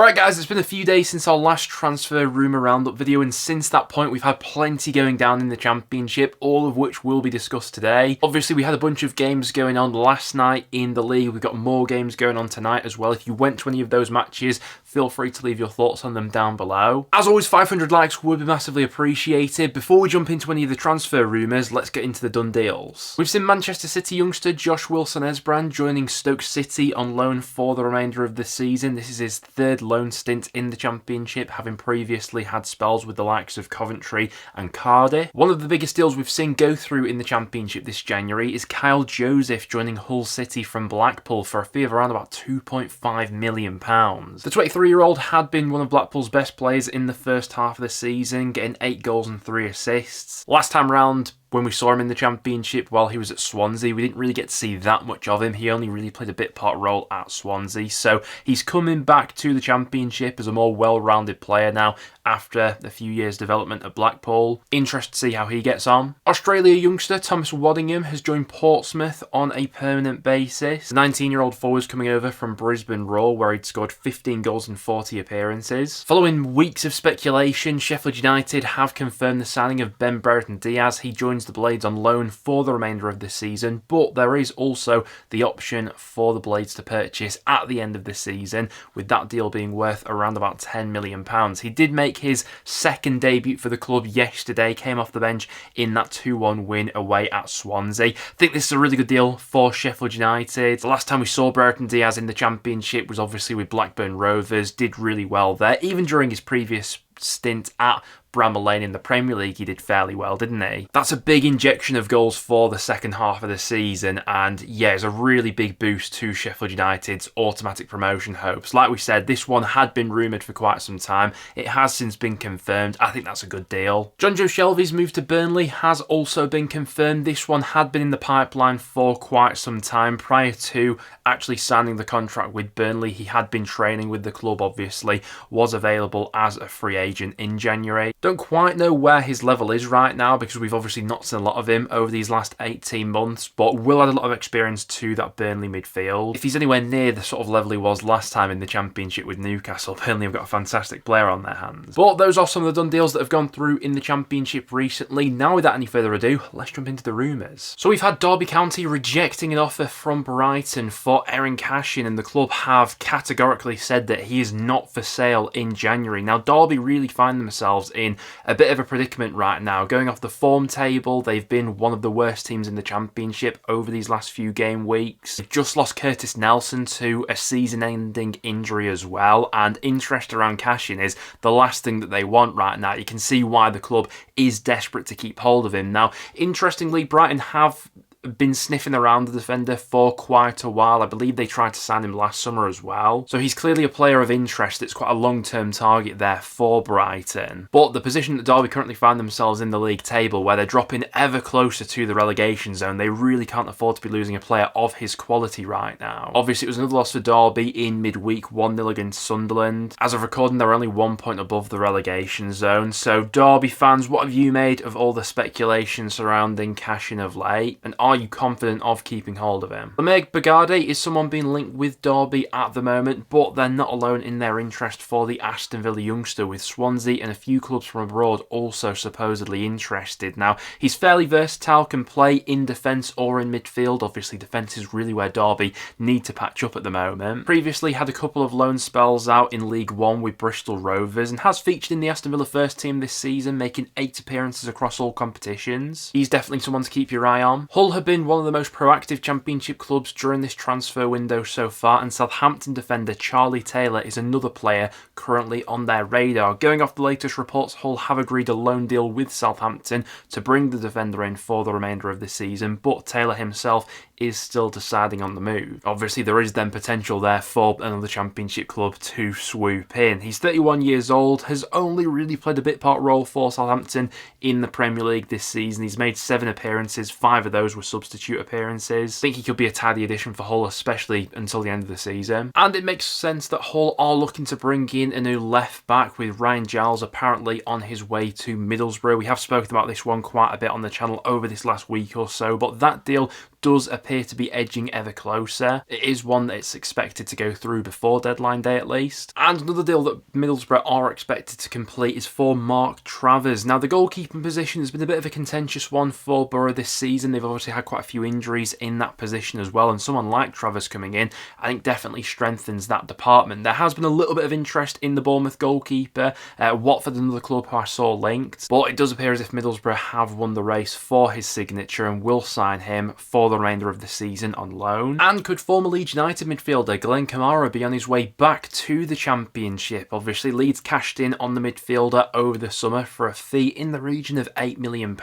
Alright guys, it's been a few days since our last transfer rumour roundup video, and since that point we've had plenty going down in the Championship, all of which will be discussed today. Obviously we had a bunch of games going on last night in the league, we've got more games going on tonight as well. If you went to any of those matches, feel free to leave your thoughts on them down below. As always, 500 likes would be massively appreciated. Before we jump into any of the transfer rumours, let's get into the done deals. We've seen Manchester City youngster Josh Wilson-Esbrand joining Stoke City on loan for the remainder of the season. This is his third loan stint in the Championship, having previously had spells with the likes of Coventry and Cardiff. One of the biggest deals we've seen go through in the Championship this January is Kyle Joseph joining Hull City from Blackpool for a fee of around about £2.5 million. The 23-year-old had been one of Blackpool's best players in the first half of the season, getting 8 goals and 3 assists. Last time round, when we saw him in the Championship while he was at Swansea, we didn't really get to see that much of him. He only really played a bit part role at Swansea. So he's coming back to the Championship as a more well-rounded player now after a few years' development at Blackpool. Interested to see how he gets on. Australia youngster Thomas Waddingham has joined Portsmouth on a permanent basis. The 19-year-old forward's coming over from Brisbane Roar, where he'd scored 15 goals in 40 appearances. Following weeks of speculation, Sheffield United have confirmed the signing of Ben Brereton Diaz. He joins the Blades on loan for the remainder of this season, but there is also the option for the Blades to purchase at the end of the season, with that deal being worth around about £10 million. He did make his second debut for the club yesterday, came off the bench in that 2-1 win away at Swansea. I think this is a really good deal for Sheffield United. The last time we saw Brereton Diaz in the Championship was obviously with Blackburn Rovers, did really well there. Even during his previous stint at Bramall Lane in the Premier League, he did fairly well, didn't he? That's a big injection of goals for the second half of the season, and yeah, it's a really big boost to Sheffield United's automatic promotion hopes. Like we said, this one had been rumoured for quite some time. It has since been confirmed. I think that's a good deal. John Joe Shelvey's move to Burnley has also been confirmed. This one had been in the pipeline for quite some time. Prior to actually signing the contract with Burnley, he had been training with the club, obviously, was available as a free agent in January. Don't quite know where his level is right now because we've obviously not seen a lot of him over these last 18 months, but will add a lot of experience to that Burnley midfield. If he's anywhere near the sort of level he was last time in the Championship with Newcastle, Burnley have got a fantastic player on their hands. But those are some of the done deals that have gone through in the Championship recently. Now without any further ado, let's jump into the rumours. So we've had Derby County rejecting an offer from Brighton for Eiran Cashin, and the club have categorically said that he is not for sale in January. Now Derby really find themselves in a bit of a predicament right now. Going off the form table, they've been one of the worst teams in the Championship over these last few game weeks. They've just lost Curtis Nelson to a season-ending injury as well, and interest around Cashin is the last thing that they want right now. You can see why the club is desperate to keep hold of him. Now, interestingly, Brighton have been sniffing around the defender for quite a while. I believe they tried to sign him last summer as well. So he's clearly a player of interest. It's quite a long-term target there for Brighton. But the position that Derby currently find themselves in the league table, where they're dropping ever closer to the relegation zone, they really can't afford to be losing a player of his quality right now. Obviously, it was another loss for Derby in midweek, 1-0 against Sunderland. As of recording, they're only 1 point above the relegation zone. So Derby fans, what have you made of all the speculation surrounding Cashin of late? And are you confident of keeping hold of him? Lameg Bagade is someone being linked with Derby at the moment, but they're not alone in their interest for the Aston Villa youngster, with Swansea and a few clubs from abroad also supposedly interested. Now, he's fairly versatile, can play in defence or in midfield. Obviously, defence is really where Derby need to patch up at the moment. Previously had a couple of loan spells out in League One with Bristol Rovers and has featured in the Aston Villa first team this season, making 8 appearances across all competitions. He's definitely someone to keep your eye on. Hull have been one of the most proactive Championship clubs during this transfer window so far, and Southampton defender Charlie Taylor is another player currently on their radar. Going off the latest reports, Hull have agreed a loan deal with Southampton to bring the defender in for the remainder of the season, but Taylor himself is still deciding on the move. Obviously, there is then potential there for another Championship club to swoop in. He's 31 years old, has only really played a bit part role for Southampton in the Premier League this season. He's made 7 appearances, 5 of those were substitute appearances. I think he could be a tidy addition for Hull, especially until the end of the season. And it makes sense that Hull are looking to bring in a new left back, with Ryan Giles apparently on his way to Middlesbrough. We have spoken about this one quite a bit on the channel over this last week or so, but that deal does appear to be edging ever closer. It is one that's expected to go through before deadline day at least. And another deal that Middlesbrough are expected to complete is for Mark Travers. Now, the goalkeeping position has been a bit of a contentious one for Borough this season. They've obviously had quite a few injuries in that position as well, and someone like Travers coming in, I think, definitely strengthens that department. There has been a little bit of interest in the Bournemouth goalkeeper. Watford, another club who I saw linked, but it does appear as if Middlesbrough have won the race for his signature and will sign him for the remainder of the season on loan. And could former Leeds United midfielder Glenn Kamara be on his way back to the Championship? Obviously, Leeds cashed in on the midfielder over the summer for a fee in the region of £8 million.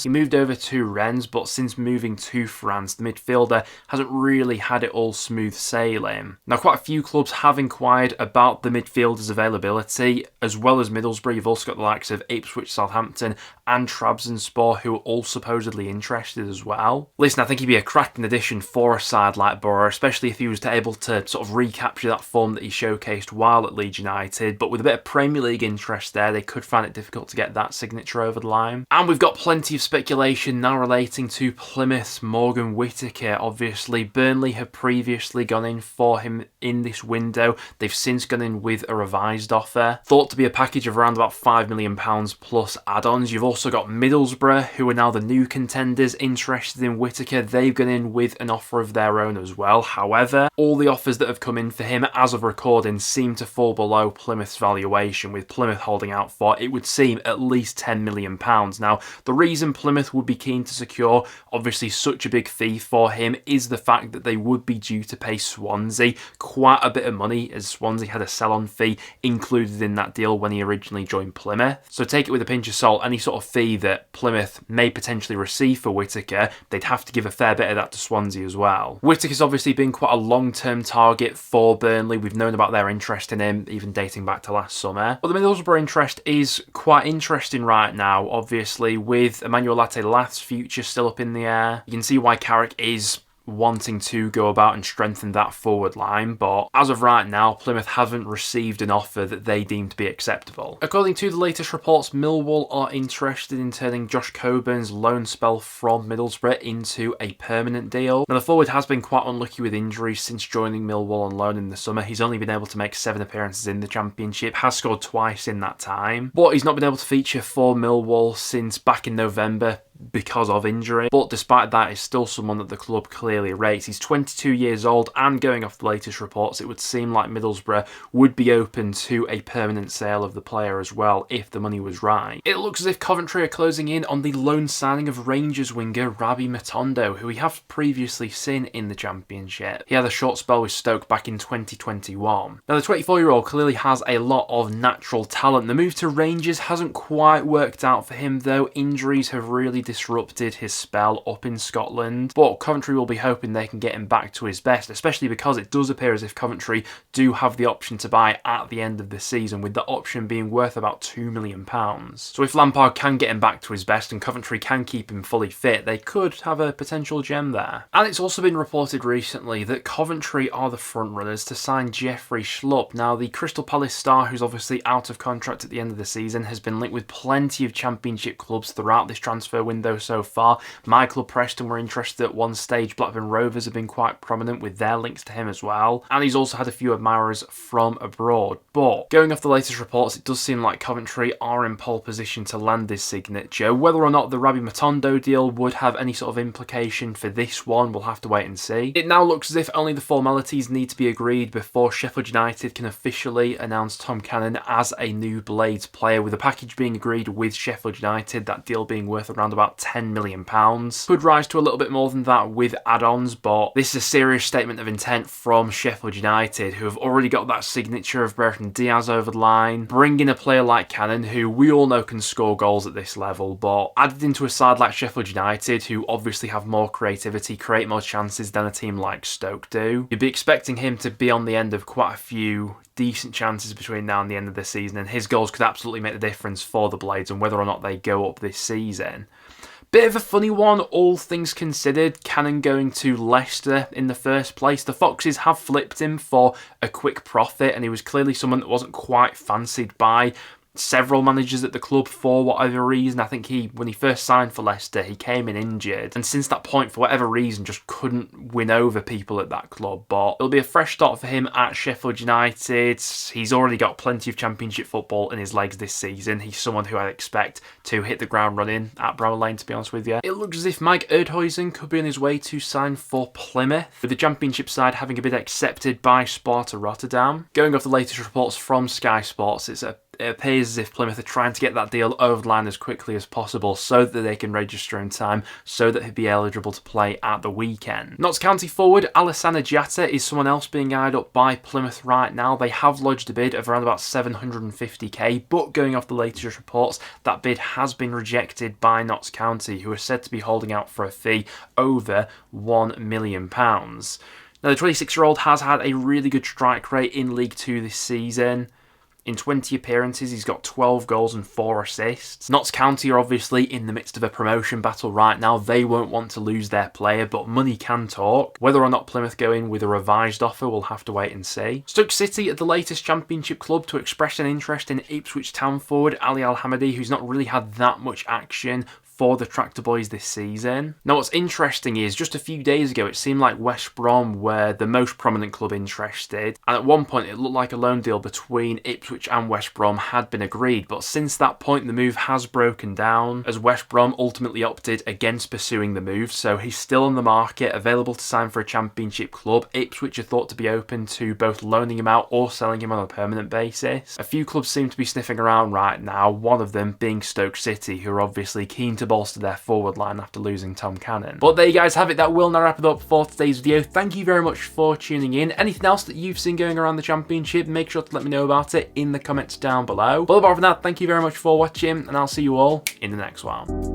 He moved over to Rennes, but since moving to France, the midfielder hasn't really had it all smooth sailing. Now, quite a few clubs have inquired about the midfielder's availability, as well as Middlesbrough. You've also got the likes of Ipswich, Southampton and Trabzonspor, who are all supposedly interested as well. Listen, I think he'd be a cracking addition for a side like Borough, especially if he was able to sort of recapture that form that he showcased while at Leeds United. But with a bit of Premier League interest there, they could find it difficult to get that signature over the line. And we've got plenty of speculation now relating to Plymouth's Morgan Whittaker. Obviously, Burnley have previously gone in for him in this window. They've since gone in with a revised offer, thought to be a package of around about £5 million plus add-ons. You've also got Middlesbrough, who are now the new contenders interested in Whittaker. They've gone in with an offer of their own as well. However, all the offers that have come in for him as of recording seem to fall below Plymouth's valuation, with Plymouth holding out for, it would seem, at least £10 million. Now, the reason Plymouth would be keen to secure, obviously, such a big fee for him is the fact that they would be due to pay Swansea quite a bit of money, as Swansea had a sell-on fee included in that deal when he originally joined Plymouth. So take it with a pinch of salt. Any sort of fee that Plymouth may potentially receive for Whittaker, they'd have to give a fair bit of that to Swansea as well. Whittaker's obviously been quite a long-term target for Burnley. We've known about their interest in him, even dating back to last summer. But the Middlesbrough interest is quite interesting right now, obviously, with Emmanuel Latte-Lath's future still up in the air. You can see why Carrick is wanting to go about and strengthen that forward line, but as of right now, Plymouth haven't received an offer that they deem to be acceptable. According to the latest reports, Millwall are interested in turning Josh Coburn's loan spell from Middlesbrough into a permanent deal. Now, the forward has been quite unlucky with injuries since joining Millwall on loan in the summer. He's only been able to make 7 appearances in the Championship, has scored twice in that time, but he's not been able to feature for Millwall since back in November because of injury. But despite that, he's still someone that the club clearly rates. He's 22 years old, and going off the latest reports, it would seem like Middlesbrough would be open to a permanent sale of the player as well if the money was right. It looks as if Coventry are closing in on the loan signing of Rangers winger Rabbi Matondo, who we have previously seen in the Championship. He had a short spell with Stoke back in 2021. Now, the 24-year-old clearly has a lot of natural talent. The move to Rangers hasn't quite worked out for him, though. Injuries have really disrupted his spell up in Scotland, but Coventry will be hoping they can get him back to his best, especially because it does appear as if Coventry do have the option to buy at the end of the season, with the option being worth about £2 million. So if Lampard can get him back to his best and Coventry can keep him fully fit, they could have a potential gem there. And it's also been reported recently that Coventry are the frontrunners to sign Jeffrey Schlupp. Now, the Crystal Palace star, who's obviously out of contract at the end of the season, has been linked with plenty of Championship clubs throughout this transfer window so far. My club Preston were interested at one stage. Blackburn Rovers have been quite prominent with their links to him as well, and he's also had a few admirers from abroad. But going off the latest reports, it does seem like Coventry are in pole position to land his signature. Whether or not the Rabbi Matondo deal would have any sort of implication for this one, we'll have to wait and see. It now looks as if only the formalities need to be agreed before Sheffield United can officially announce Tom Cannon as a new Blades player, with a package being agreed with Sheffield United, that deal being worth around about £10 million. Could rise to a little bit more than that with add-ons, but this is a serious statement of intent from Sheffield United, who have already got that signature of Brereton Diaz over the line. Bring in a player like Cannon, who we all know can score goals at this level, but added into a side like Sheffield United, who obviously have more creativity, create more chances than a team like Stoke do. You'd be expecting him to be on the end of quite a few decent chances between now and the end of the season, and his goals could absolutely make the difference for the Blades and whether or not they go up this season. Bit of a funny one, all things considered, Cannon going to Leicester in the first place. The Foxes have flipped him for a quick profit, and he was clearly someone that wasn't quite fancied by several managers at the club for whatever reason. I think when he first signed for Leicester, he came in injured, and since that point, for whatever reason, just couldn't win over people at that club. But it'll be a fresh start for him at Sheffield United. He's already got plenty of Championship football in his legs this season. He's someone who I expect to hit the ground running at Bramall Lane, to be honest with you. It looks as if Mike Erdhuizen could be on his way to sign for Plymouth, with the Championship side having a bid accepted by Sparta Rotterdam. Going off the latest reports from Sky Sports, it appears as if Plymouth are trying to get that deal over the line as quickly as possible so that they can register in time, so that he'd be eligible to play at the weekend. Notts County forward Alassane Diatta is someone else being eyed up by Plymouth right now. They have lodged a bid of around about 750k, but going off the latest reports, that bid has been rejected by Notts County, who are said to be holding out for a fee over £1 million. Now, the 26-year-old has had a really good strike rate in League Two this season. In 20 appearances, he's got 12 goals and 4 assists. Notts County are obviously in the midst of a promotion battle right now. They won't want to lose their player, but money can talk. Whether or not Plymouth go in with a revised offer, we'll have to wait and see. Stoke City are the latest Championship club to express an interest in Ipswich Town forward Ali Al-Hamadi, who's not really had that much action for the Tractor Boys this season. Now, what's interesting is just a few days ago, it seemed like West Brom were the most prominent club interested, and at one point it looked like a loan deal between Ipswich and West Brom had been agreed, but since that point the move has broken down, as West Brom ultimately opted against pursuing the move, so he's still on the market, available to sign for a Championship club. Ipswich are thought to be open to both loaning him out or selling him on a permanent basis. A few clubs seem to be sniffing around right now, one of them being Stoke City, who are obviously keen to bolster their forward line after losing Tom Cannon. But there you guys have it. That will now wrap it up for today's video. Thank you very much for tuning in. Anything else that you've seen going around the Championship, make sure to let me know about it in the comments down below. But apart from that, thank you very much for watching, and I'll see you all in the next one.